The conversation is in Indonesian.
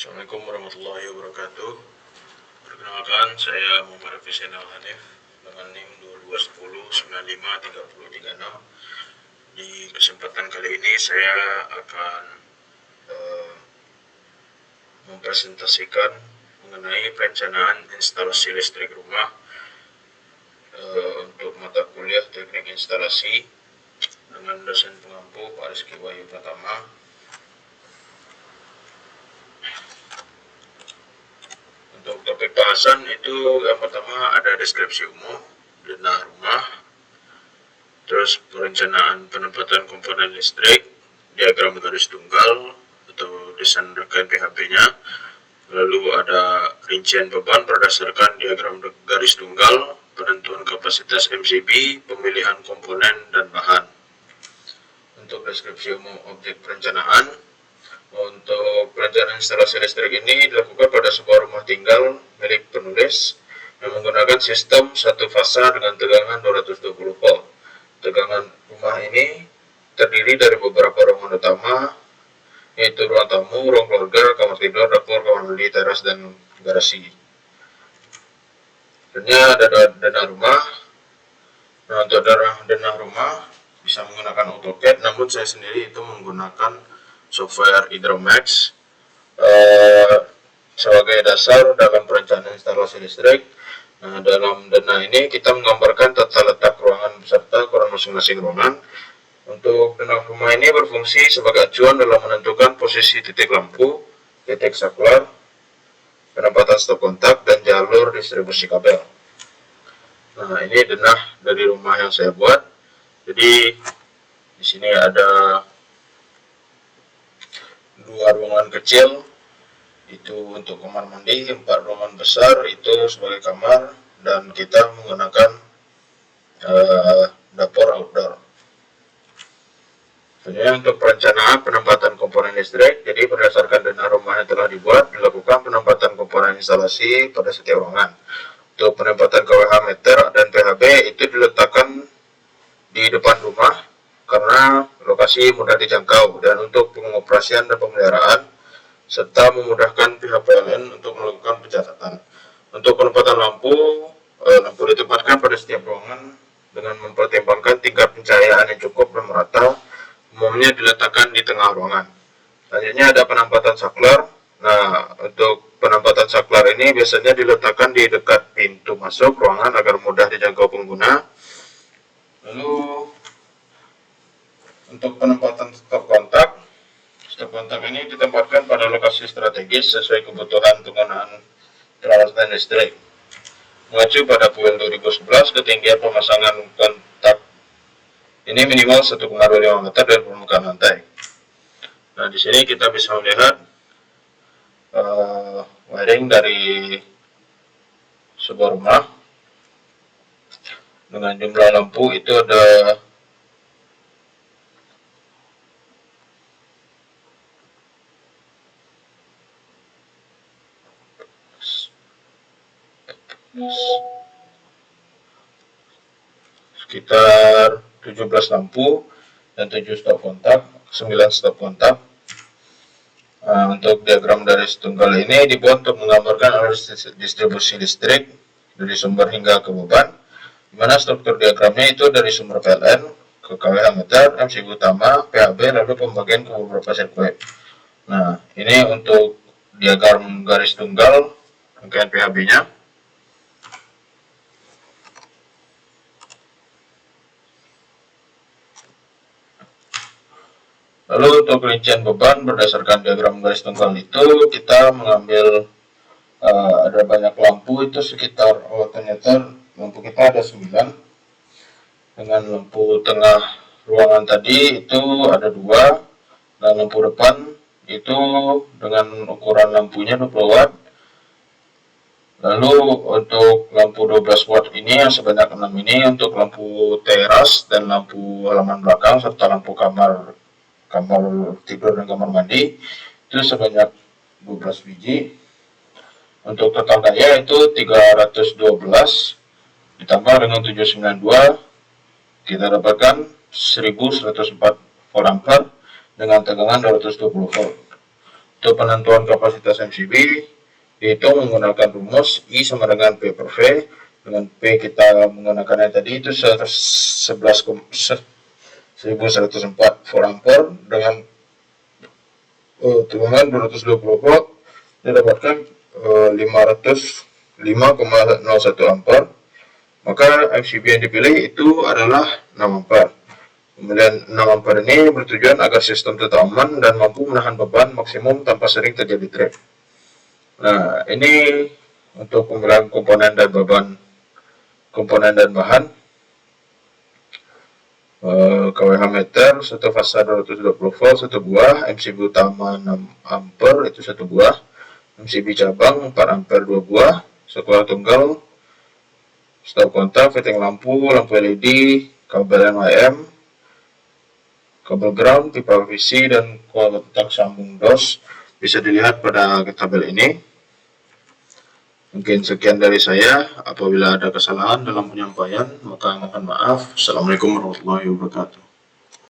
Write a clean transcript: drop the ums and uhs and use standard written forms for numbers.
Assalamualaikum warahmatullahi wabarakatuh. Perkenalkan, saya Muhammad Afisena Hanif dengan NIM 2210953036. Di kesempatan kali ini saya akan mempresentasikan mengenai perencanaan instalasi listrik rumah untuk mata kuliah teknik instalasi dengan dosen pengampu Pak Rizky Wahyu Pratama. Untuk topik bahasan itu yang pertama ada deskripsi umum, denah rumah, terus perencanaan penempatan komponen listrik, diagram garis tunggal atau desain rangkaian PHP-nya, lalu ada rincian beban berdasarkan diagram garis tunggal, penentuan kapasitas MCB, pemilihan komponen dan bahan. Untuk deskripsi umum objek perencanaan, untuk perencanaan instalasi listrik ini dilakukan pada sebuah rumah tinggal milik penulis yang menggunakan sistem satu fasa dengan tegangan 220 volt. Tegangan rumah ini terdiri dari beberapa ruangan utama, yaitu ruang tamu, ruang keluarga, kamar tidur, dapur, kamar mandi, teras, dan garasi. Dan ada denah rumah. Nah, untuk denah rumah bisa menggunakan AutoCAD, namun saya sendiri itu menggunakan software Hydromax sebagai dasar dalam perencanaan instalasi listrik. Nah, dalam denah ini kita menggambarkan tata letak ruangan beserta ukuran masing-masing ruangan. Untuk denah rumah ini berfungsi sebagai acuan dalam menentukan posisi titik lampu, titik saklar, penempatan stop kontak, dan jalur distribusi kabel. Nah, ini denah dari rumah yang saya buat. Jadi di sini ada dua ruangan kecil itu untuk kamar mandi, 4 ruangan besar itu sebagai kamar, dan kita menggunakan dapur outdoor. Selanjutnya untuk perencanaan penempatan komponen listrik, jadi berdasarkan denah rumah yang telah dibuat, dilakukan penempatan komponen instalasi pada setiap ruangan. Untuk penempatan KWH meter dan PHB itu diletakkan di depan rumah karena lokasi mudah dijangkau, dan untuk pengoperasian dan pemeliharaan serta memudahkan pihak PLN untuk melakukan pencatatan. Untuk penempatan lampu ditempatkan pada setiap ruangan dengan mempertimbangkan tingkat pencahayaan yang cukup dan merata, umumnya diletakkan di tengah ruangan. Selanjutnya ada penempatan saklar. Nah, untuk penempatan saklar ini biasanya diletakkan di dekat pintu masuk ruangan agar mudah dijangkau pengguna. Lalu untuk penempatan stop kontak ini ditempatkan pada lokasi strategis sesuai kebutuhan penggunaan peralatan listrik. Mengacu pada PUL 2011, ketinggian pemasangan kontak ini minimal 1,25 meter dari permukaan lantai. Nah, di sini kita bisa melihat wiring dari sebuah rumah dengan jumlah lampu itu ada 17 lampu dan 7 stop kontak, 9 stop kontak. Untuk diagram dari tunggal ini dibuat untuk menggambarkan arus distribusi listrik dari sumber hingga ke beban, di mana struktur diagramnya itu dari sumber PLN ke KWH meter, MCB utama, PHB, lalu pembagian ke beberapa sirkuit. Nah, ini untuk diagram garis tunggal rangkaian PHB-nya. Lalu untuk rincian beban berdasarkan diagram garis tunggal itu kita mengambil ada banyak lampu, itu sekitar ternyata lampu kita ada 9, dengan lampu tengah ruangan tadi itu ada 2, dan lampu depan itu dengan ukuran lampunya 20 watt. Lalu untuk lampu 12 watt ini yang sebanyak 6 ini untuk lampu teras dan lampu halaman belakang serta lampu kamar tidur dan kamar mandi itu sebanyak 12 biji. Untuk total daya itu 312 ditambah dengan 792 kita dapatkan 1104 volt ampere dengan tegangan 220 volt. Untuk penentuan kapasitas MCB dihitung menggunakan rumus I sama dengan P per V. Dengan P kita menggunakannya tadi itu 1104 volt ampere dengan tegangan 220 volt didapatkan 505,01 ampere. Maka MCB yang dipilih itu adalah 6 ampere. Kemudian 6 ampere ini bertujuan agar sistem tetap aman dan mampu menahan beban maksimum tanpa sering terjadi trip. Nah, ini untuk pemilihan komponen dan bahan. KWH meter, satu fasa 220 volt, satu buah. MCB utama 6 ampere, itu satu buah. MCB cabang 4 ampere, 2 buah. Sekolah tunggal, stop kontak, fitting lampu LED, kabel NYM, kabel ground, pipa PVC, dan kontak sambung DOS bisa dilihat pada tabel ini. Mungkin sekian dari saya. Apabila ada kesalahan dalam penyampaian, maka mohon maaf. Assalamualaikum warahmatullahi wabarakatuh.